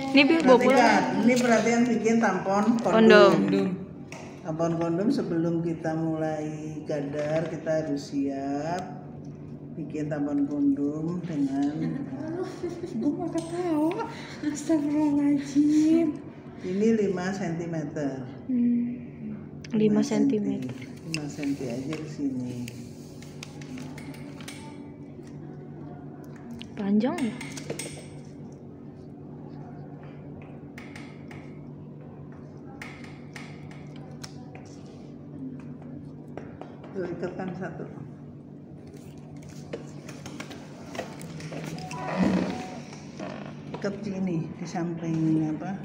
Ini bawa pulang. Ini perhatian bikin tampon Kondom. Tampon kondom sebelum kita mulai gadar kita harus siap bikin tampon kondom dengan Gue gak ketawa. Astagfirullahaladzim. ini 5 cm. 5 cm. 5 cm aja di sini. Panjang ya? Tuh, ikatkan satu. Ikat sini di samping apa?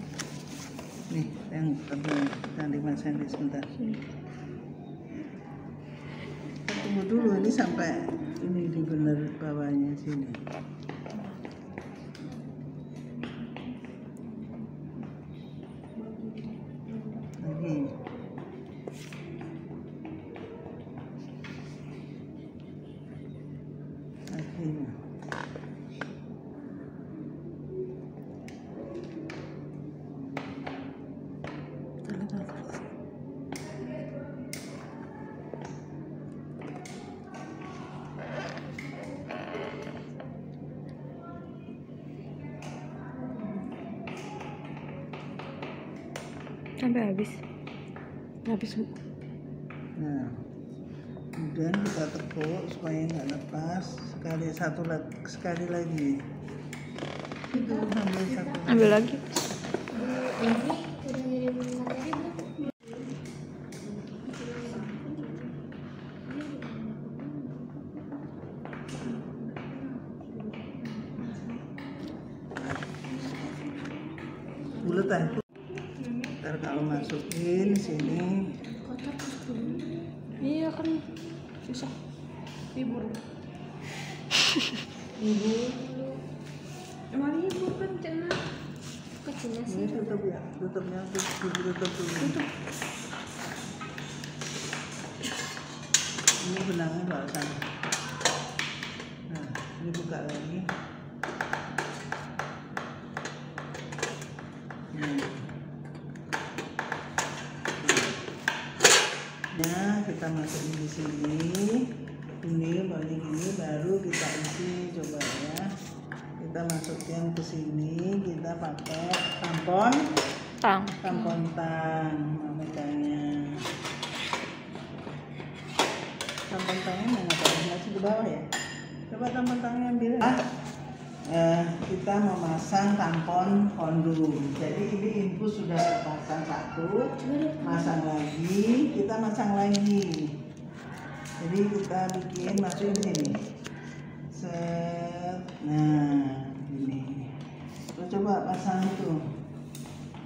Nih, yang 5 cm sebentar. Tunggu dulu ini sampai ini di bener bawahnya sini. Lagi. Lagi. Sampai habis. Nah, kemudian kita tekuk supaya nggak lepas. Sekali lagi. Itu ambil satu. Ambil lagi. Bulat itu. Ntar kalau masukin sini. Iya kan susah. Libur. Emang libur kan cina. Kecilnya Ini sih. tutup ya, tutupnya tutup dulu. Ini benangnya bawa sana. Nah, ini buka lagi. Nah, kita masukin di sini. Ini paling ini baru kita isi, coba ya. Kita masukin ke sini, kita pakai tampon tang megangnya. Tampon tangnya mana tadi masih di bawah ya? Coba tampon tangnya ambil. Kita memasang tampon kondom. Jadi ini infus sudah terpasang satu, masang lagi, kita masang lagi. Jadi kita bikin masukin sini. Set. Nah, ini. Kita coba pasang itu.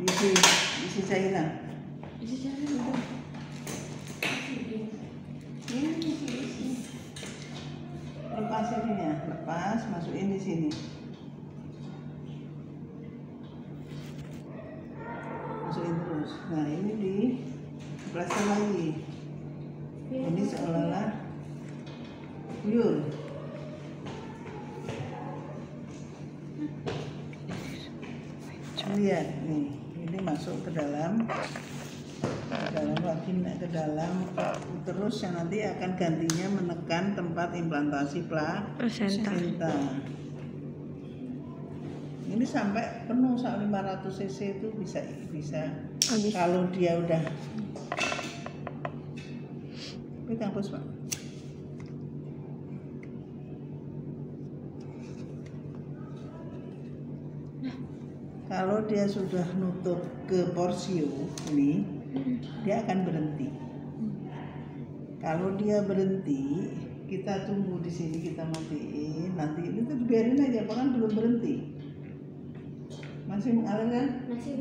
Isi cairan. Lepas ininya, lepas, masukin di sini. Masukin terus. Nah, ini di plaster lagi. Ini seolah-olah guyur. Lihat nih, ini masuk ke dalam lagi ke dalam terus yang nanti akan gantinya menekan tempat implantasi plasenta. Ini sampai penuh, sampai 500 cc itu bisa habis. Kalau dia udah pegang bos Pak. Kalau dia sudah nutup ke porsio ini, dia akan berhenti. Kalau dia berhenti, kita tunggu di sini, kita matiin. Nanti ini tuh biarin aja, kan belum berhenti. Masih mengalir kan? Masih.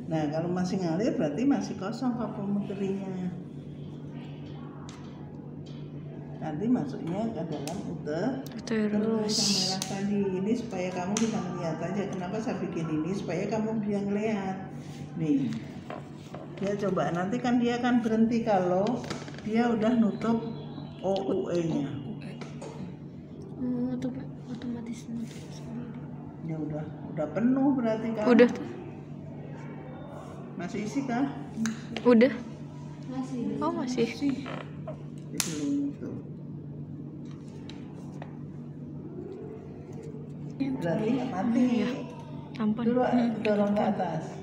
Nah, kalau masih ngalir berarti masih kosong vakuum-muterinya. Nanti masuknya ke dalam uterus yang merah tadi. Ini supaya kamu bisa melihat aja. Kenapa saya bikin ini? Supaya kamu bisa ngelihat. Nih, dia coba. Nanti kan dia akan berhenti kalau dia udah nutup OUE-nya. Otomatis nutup sendiri. Ya udah penuh berarti kan? Udah. Masih isi kah? Udah. Masih. Oh masih. Belum tuh. Berarti nggak mati. Ampun. Dulu dorong ke atas.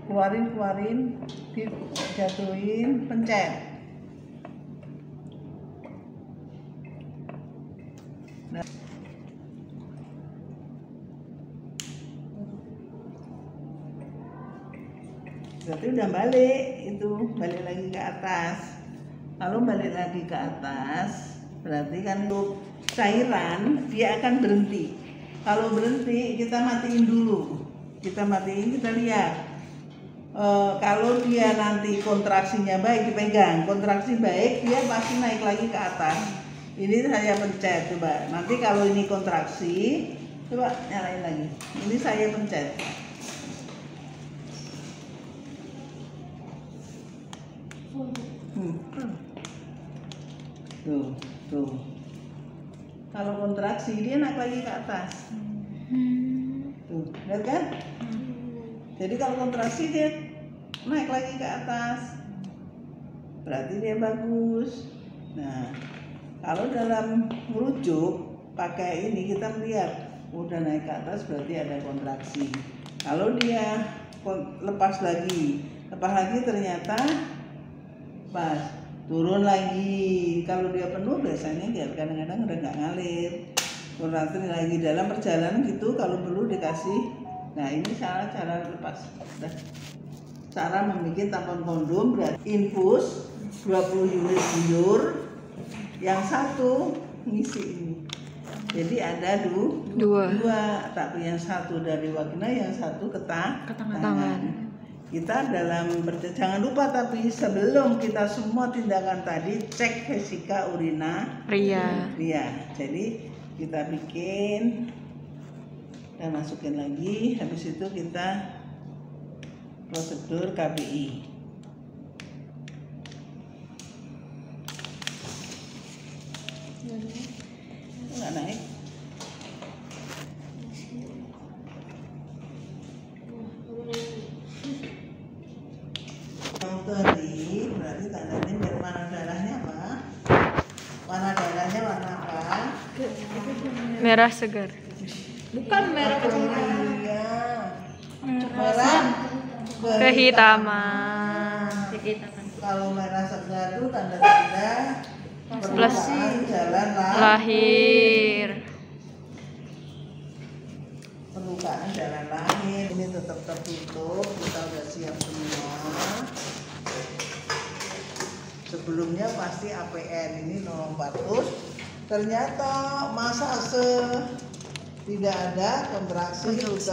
Keluarin, dijatuhin, pencet. Nah. Berarti udah balik, itu balik lagi ke atas. Kalau balik lagi ke atas, berarti kan untuk cairan dia akan berhenti. Kalau berhenti kita matiin dulu. Kita matiin, kita lihat. Kalau dia nanti kontraksinya baik, dipegang, kontraksi baik, dia pasti naik lagi ke atas. Ini saya pencet, coba. Nanti kalau ini kontraksi, coba nyalain lagi. Ini saya pencet. Tuh. Kalau kontraksi dia naik lagi ke atas. Tuh, lihat kan? Jadi kalau kontraksi dia naik lagi ke atas, berarti dia bagus. Nah, kalau dalam merujuk pakai ini kita melihat udah naik ke atas berarti ada kontraksi. Kalau dia lepas lagi ternyata pas turun lagi. Kalau dia penuh biasanya dia kadang-kadang udah nggak ngalir. Kontraksi lagi dalam perjalanan gitu, kalau perlu dikasih. Nah ini cara lepas. Cara membuat tampon kondom berarti infus 20 unit buyur, yang satu ngisi ini. Jadi ada dua, tapi yang satu dari vagina, yang satu ke tangan. Kita dalam jangan lupa tapi sebelum kita semua tindakan tadi cek vesika urina Ria. Jadi kita bikin dan masukin lagi, habis itu kita prosedur KBI. Nggak naik. Yang tadi berarti tandanya berwarna darahnya apa? Warna darahnya warna apa? Merah segar. Bukan merah Iya. Merah Kehitaman. Kalau merah segar itu tanda-tanda permukaan jalan Lahir. Permukaan jalan lahir. Ini tetap tertutup. Kita udah siap semua. Sebelumnya pasti APN ini 0400. Ternyata masase tidak ada kontraksi terus.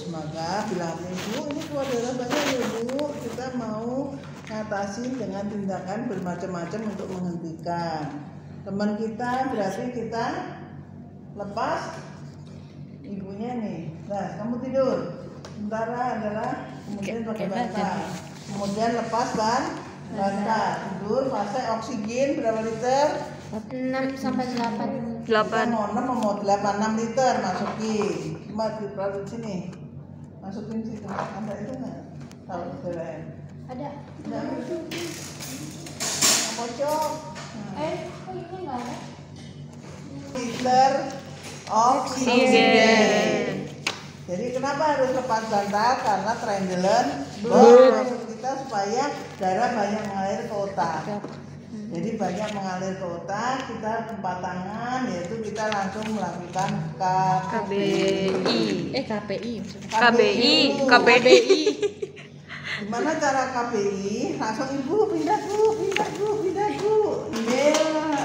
Maka bilang ibu, ini keluar darah banyak ya bu, kita mau ngatasin dengan tindakan bermacam-macam untuk menghentikan. Teman kita berarti kita lepas ibunya nih. Nah kamu tidur, sementara adalah kemudian pakai bantal, kemudian lepas bantal, tidur, pakai oksigen berapa liter? 6 sampai 8. Kita mau 6 mau 8, 6 liter masukin. Cuma di produk sini. Masukin situ. Ada itu nggak? Tahu BBM? Ada. Bocor. Kok ini nggak ada? Liter oksigen. Jadi kenapa harus lepas bantal? Karena triangular maksud kita supaya darah banyak mengalir ke otak. Jadi banyak mengalir ke otak, kita tempat tangan, yaitu kita langsung melakukan KBI. KBI. Gimana cara KBI? Langsung ibu pindah dulu. Ini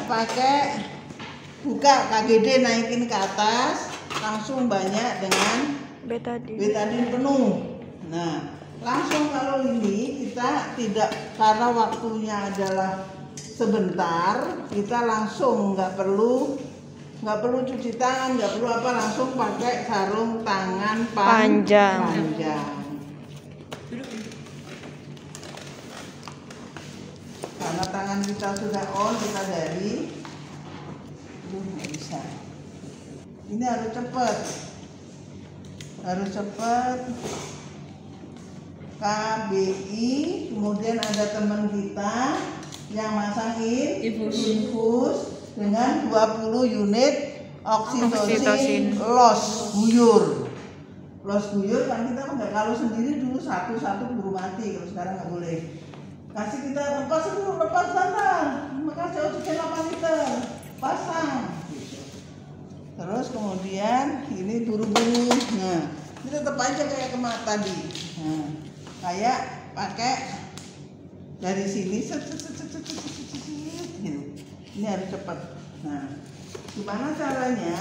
pakai buka KGD, naikin ke atas, langsung banyak dengan betadin penuh. Nah, langsung kalau ini kita tidak, karena waktunya adalah sebentar, kita langsung nggak perlu cuci tangan, nggak perlu apa, langsung pakai sarung tangan panjang. Karena tangan kita sudah on, kita dari nggak bisa. Ini harus cepat. KBI, kemudian ada teman kita yang masangin infus dengan 20 unit oksitosin los guyur. Los guyur kan kita nggak, kalau sendiri dulu satu-satu buru mati, kalau sekarang nggak boleh. Kasih kita lepas dulu, lepas bantal, makasih oksigen 8 liter, pasang. Terus kemudian ini buru-buru, nah ini tetap aja kayak kemarin tadi. Nah, kayak pakai dari sini gitu. Ini harus cepat. Nah, gimana caranya?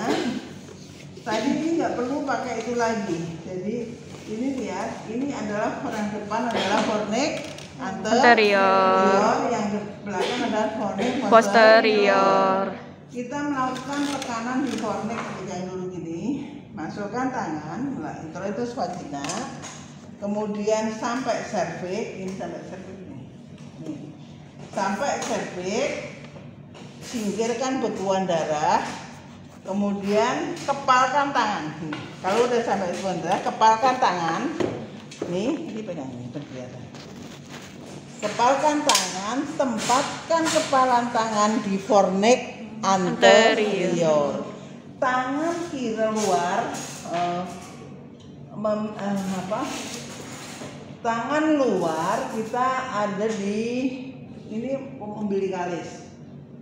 Tadi ini nggak perlu pakai itu lagi. Jadi ini lihat, ini adalah orang depan adalah fornix anterior, yang belakang adalah fornix posterior. Kita melakukan tekanan di fornix kayak dulu gini. Masukkan tangan, itu vagina, kemudian sampai cervix, ini sampai cervix ini. Nih. Sampai cervix, singkirkan bekuan darah, kemudian kepalkan tangan. Nih. Kalau udah sampai bekuan darah, kepalkan tangan. Nih, ini pegang ini kelihatan. Kepalkan tangan, tempatkan kepalan tangan di fornix anterior. Tangan kiri luar, tangan luar kita ada di ini umbilikalis.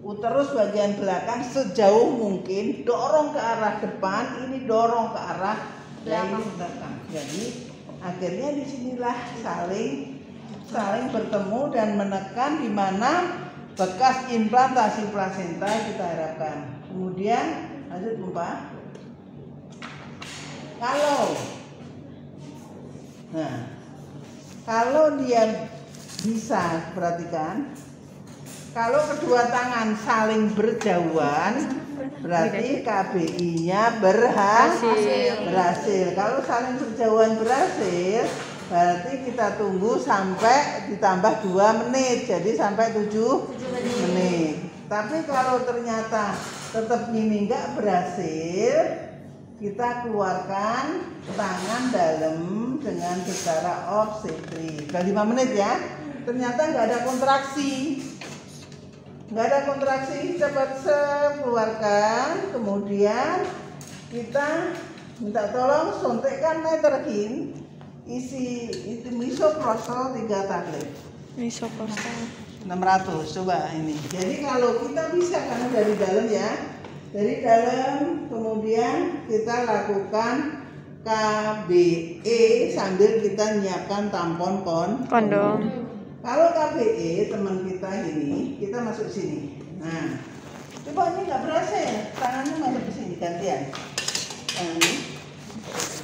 Uterus bagian belakang sejauh mungkin dorong ke arah depan, ini dorong ke arah belakang. Jadi akhirnya disinilah saling bertemu dan menekan di mana bekas implantasi plasenta kita harapkan. Kemudian lanjut Mbak. Kalau dia bisa, perhatikan, kalau kedua tangan saling berjauhan berarti KBI-nya berhasil. Kalau saling berjauhan berhasil, berarti kita tunggu sampai ditambah 2 menit, jadi sampai 7 menit. Tapi kalau ternyata tetap ini nggak berhasil, kita keluarkan tangan dalam dengan secara obstetrik. Udah 5 menit ya. Ternyata nggak ada kontraksi. Cepat keluarkan. Kemudian kita minta tolong suntikkan metergin. Isi itu misoprostol 3 tablet. Misoprostol 600, coba ini. Jadi kalau kita bisa, karena dari dalam ya, dari dalam, kemudian kita lakukan KBE sambil kita nyiapkan tampon kondom. Kalau KBE teman kita ini, kita masuk sini. Nah, coba ini nggak berhasil, tangannya masuk ke sini gantian.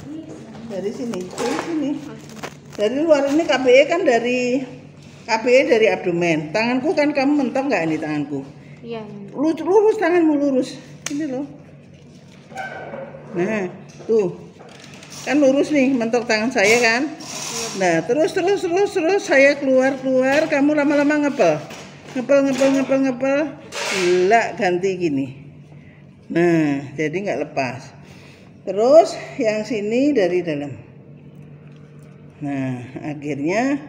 Ini dari sini. Dari luar ini KBE kan dari abdomen. Tanganku kan kamu mentok nggak ini tanganku? Iya. Lurus tanganmu, lurus. Ini loh. Nah, tuh. Kan lurus nih, mentok tangan saya kan? Nah, terus saya keluar, kamu lama-lama ngepel. Gila, ganti gini. Nah, jadi nggak lepas. Terus yang sini dari dalam. Nah, akhirnya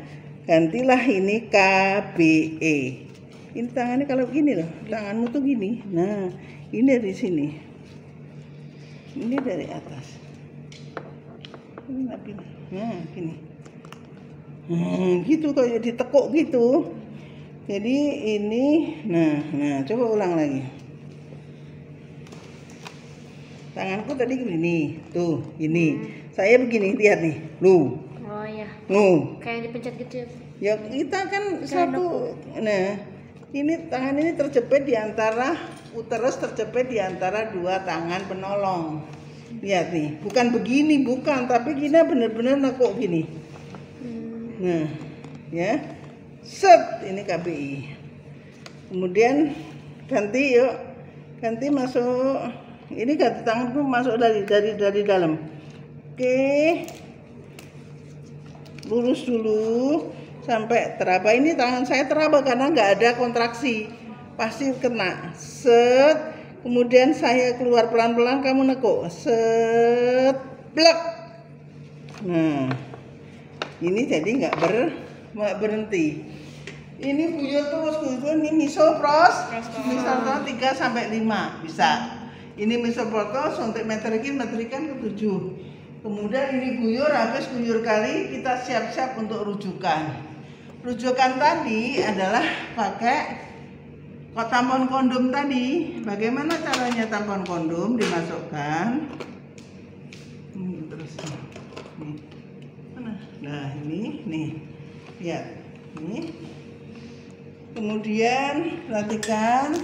gantilah ini KBE. Ini tangannya kalau gini loh, tanganmu tuh gini. Nah, ini dari sini. Ini dari atas. Ini nah, gini. Gitu kayak ditekuk gitu. Jadi ini, nah, coba ulang lagi. Tanganku tadi gini, tuh, gini. Saya begini, lihat nih, lu. Oh iya. Kayak dipencet gitu ya. Ya kita kan satu. Nah, ini tangan ini terjepit di antara uterus, terjepit di antara 2 tangan penolong. Lihat nih, bukan begini, tapi gini bener-bener nekuk gini. Nah, ya. Set, ini KBI. Kemudian ganti yuk. Ganti masuk. Ini ganti tanganku masuk dari dalam. Oke. Lurus dulu sampai teraba. Ini tangan saya teraba karena nggak ada kontraksi, pasti kena. Set, kemudian saya keluar pelan-pelan, kamu nekuk. Set, blek. Nah, Ini jadi nggak berhenti. Ini buyur terus, ini misoprostol 3 sampai 5 bisa. Ini misoprostol suntik meterikin ke 7. Kemudian ini guyur, habis guyur kali kita siap-siap untuk rujukan. Rujukan tadi adalah pakai tampon kondom tadi. Bagaimana caranya tampon kondom dimasukkan? Terus nih. Nah ini nih, lihat ini. Kemudian perhatikan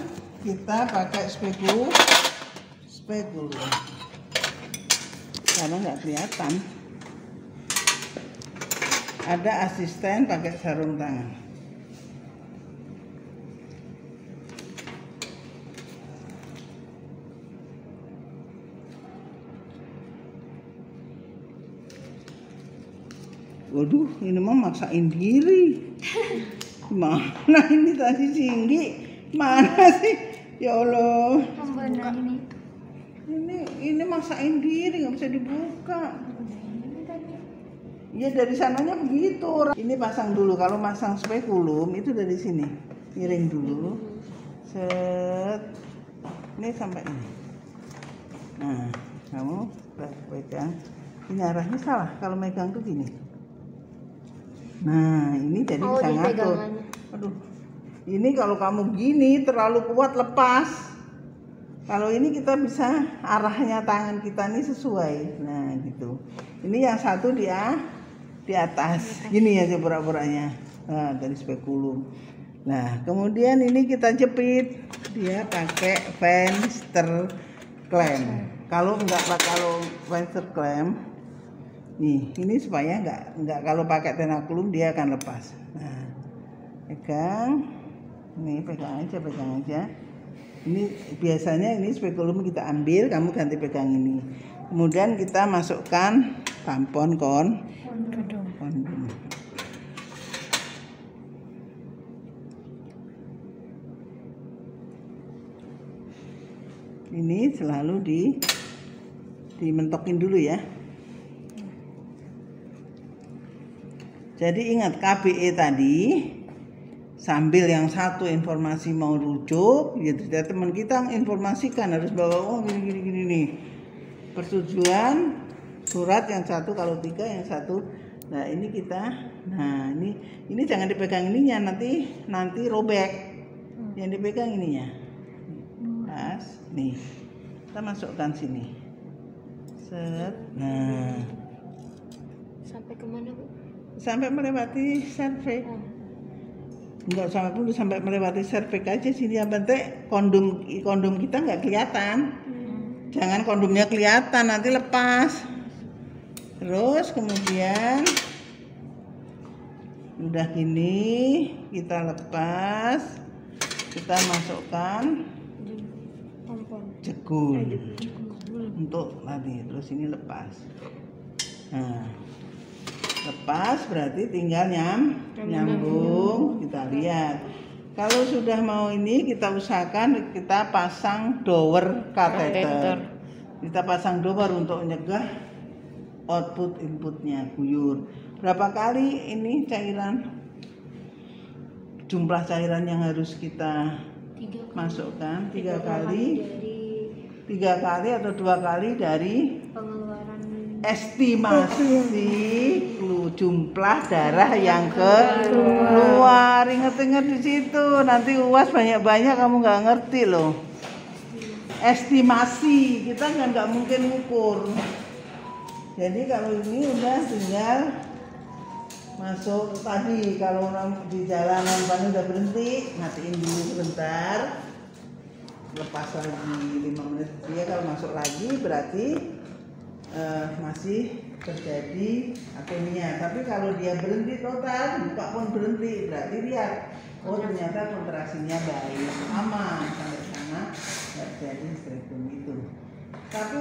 kita pakai spekulum karena nggak kelihatan. Ada asisten pakai sarung tangan. Waduh, ini mah maksain diri. Mana ini tadi tinggi? Mana sih? Ya Allah. Ini maksain diri, nggak bisa dibuka. Ya dari sananya begitu. Ini pasang dulu. Kalau masang spekulum itu dari sini. Miring dulu. Set. Ini sampai ini. Nah, kamu pegang. Ini arahnya salah. Kalau megang tuh gini. Nah, ini jadi bisa ngatur. Aduh. Ini kalau kamu gini terlalu kuat lepas. Kalau ini kita bisa arahnya tangan kita ini sesuai. Nah, gitu. Ini yang satu dia di atas. Gini aja pura-puranya. Nah, dari spekulum. Nah, kemudian ini kita jepit. Dia pakai Fenster clamp. Kalau Fenster clamp, nih, ini supaya enggak kalau pakai tenakulum dia akan lepas. Nah, pegang. Nih, pegang aja. Ini biasanya ini spekulum kita ambil, kamu ganti pegang ini. Kemudian kita masukkan tampon kondom. Ini selalu dimentokin dulu ya. Jadi ingat KBE tadi. Sambil yang satu informasi mau rujuk, ya teman kita informasikan harus bawa gini nih. Persetujuan surat yang satu, kalau 3 yang satu. Nah, ini kita. Nah, ini jangan dipegang ininya, nanti robek. Yang dipegang ininya. Pas, nih. Kita masukkan sini. Set. Nah. Sampai kemana, Bu? Sampai melewati survei. Enggak sampai melewati serviks aja sini, yang penting kondom kita nggak kelihatan. Jangan kondomnya kelihatan, nanti lepas. Terus kemudian udah gini kita lepas, kita masukkan jegul untuk tadi. Terus ini lepas. Nah, lepas berarti tinggal nyambung. Kita lihat. Kalau sudah mau ini, kita usahakan kita pasang dower kateter. Kita pasang dower untuk mencegah output inputnya guyur. Berapa kali ini cairan? Jumlah cairan yang harus kita masukkan 3 kali. 3 kali atau 2 kali dari pengeluaran estimasi jumlah darah yang keluar. Ingat-ingat di situ, nanti UAS banyak-banyak kamu nggak ngerti loh. Estimasi kita kan nggak mungkin ukur. Jadi kalau ini udah tinggal masuk tadi. Kalau di jalanan pan udah berhenti, matiin dulu sebentar, lepas lagi 5 menit. Dia kalau masuk lagi berarti masih terjadi anemia. Tapi kalau dia berhenti total, buka pun berhenti, berarti lihat, oh ternyata kontraksinya baik, aman sampai sana, terjadi strektum itu. Tapi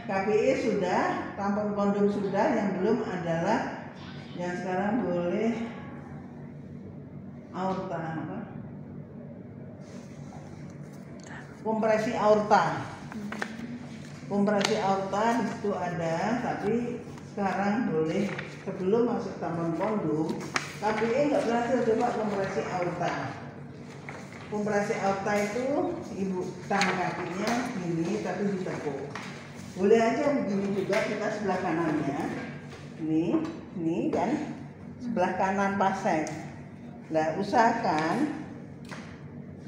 KBE sudah, tampon kondom sudah, yang belum adalah yang sekarang boleh aorta apa? Kompresi aorta. Kompresi aorta di situ ada, tapi sekarang boleh sebelum masuk tampon kondom, KBI nggak berhasil coba kompresi aorta. Kompresi aorta itu ibu tangan kakinya ini tapi ditekuk. Boleh aja begini juga, kita sebelah kanannya ini kan sebelah kanan pasien. Nah, usahakan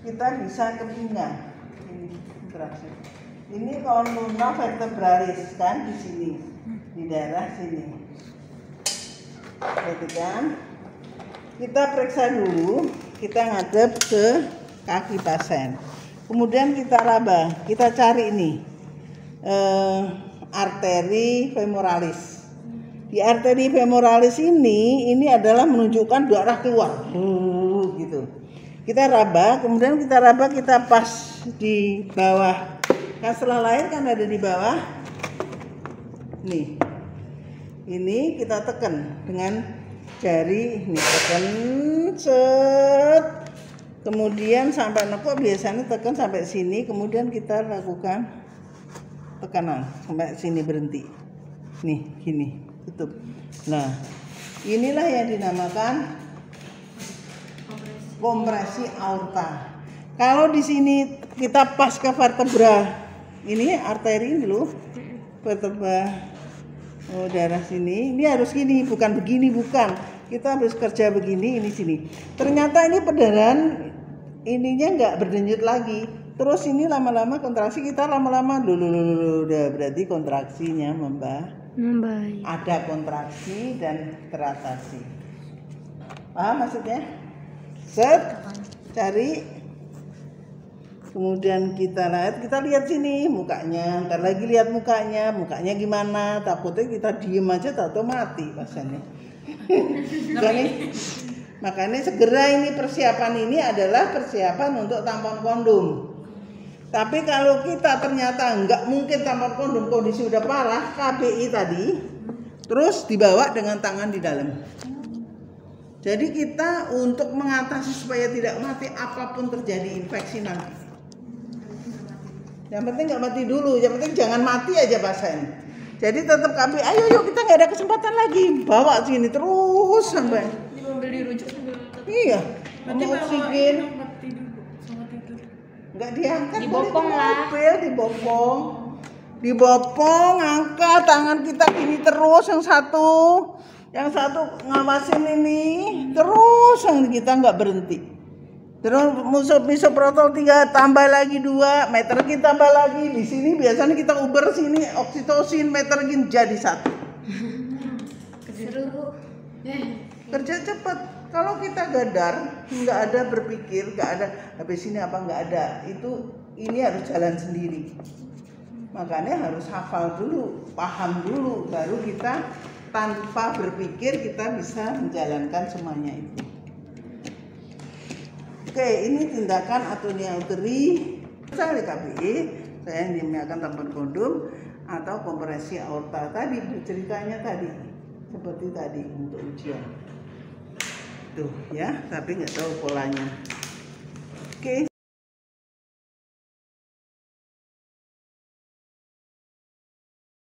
kita bisa ke pinggang. Ini interaksi. Ini columna vertebralis kan di sini, di daerah sini. Perhatikan. Kita periksa dulu, kita ngadep ke kaki pasien. Kemudian kita raba, kita cari ini arteri femoralis. Di arteri femoralis ini adalah menunjukkan darah keluar, gitu. Kita raba, kemudian kita pas di bawah. Kan setelah lahir kan ada di bawah. Nih, ini kita tekan dengan jari, ini tekan, set. Kemudian sampai nekuk, biasanya tekan sampai sini, kemudian kita lakukan tekanan sampai sini berhenti. Nih, gini. Tutup. Nah, inilah yang dinamakan kompresi aorta. Kalau di sini kita pas ke vertebra, ini arteri ini loh, vertebra darah sini, ini harus gini, bukan begini, bukan. Kita harus kerja begini, ini sini. Ternyata ini perdarahan ininya nggak berdenyut lagi. Terus ini lama-lama kontraksi, kita lama-lama dulu udah berarti kontraksinya membaik. Ada kontraksi dan teratasi. Paham maksudnya? Set, cari. Kemudian kita lihat sini mukanya. Ntar lagi lihat mukanya gimana? Takutnya kita diem aja atau mati pasiennya. Makanya segera ini persiapan ini adalah persiapan untuk tampon kondom. Tapi kalau kita ternyata nggak mungkin tampon kondom, kondisi udah parah, KBI tadi, terus dibawa dengan tangan di dalam. Jadi kita untuk mengatasi supaya tidak mati apapun terjadi infeksi nanti. Yang penting nggak mati dulu, yang penting jangan mati aja pasien. Jadi tetap KBI, ayo kita nggak ada kesempatan lagi, bawa sini terus sampai. Di mobil dirujuk sambil. Iya, Nanti oksigen. Nggak diangkat, dibopong lah. Dibopong, angkat tangan kita gini terus, yang satu ngawasin ini terus, yang kita nggak berhenti. Terus misoprostol 3 tambah lagi 2, metergin tambah lagi. Di sini biasanya kita uber sini oksitosin, metergin jadi 1. Seru. Kerja cepat. Kalau kita gadar, nggak ada berpikir, nggak ada habis ini apa nggak ada, ini harus jalan sendiri. Makanya harus hafal dulu, paham dulu, baru kita tanpa berpikir kita bisa menjalankan semuanya itu. Oke, ini tindakan atonia uteri. Misalnya KBI, saya dinamakan tampon kondom atau kompresi aorta tadi, ceritanya tadi seperti tadi untuk ujian. Tuh ya, tapi nggak tahu polanya. Oke.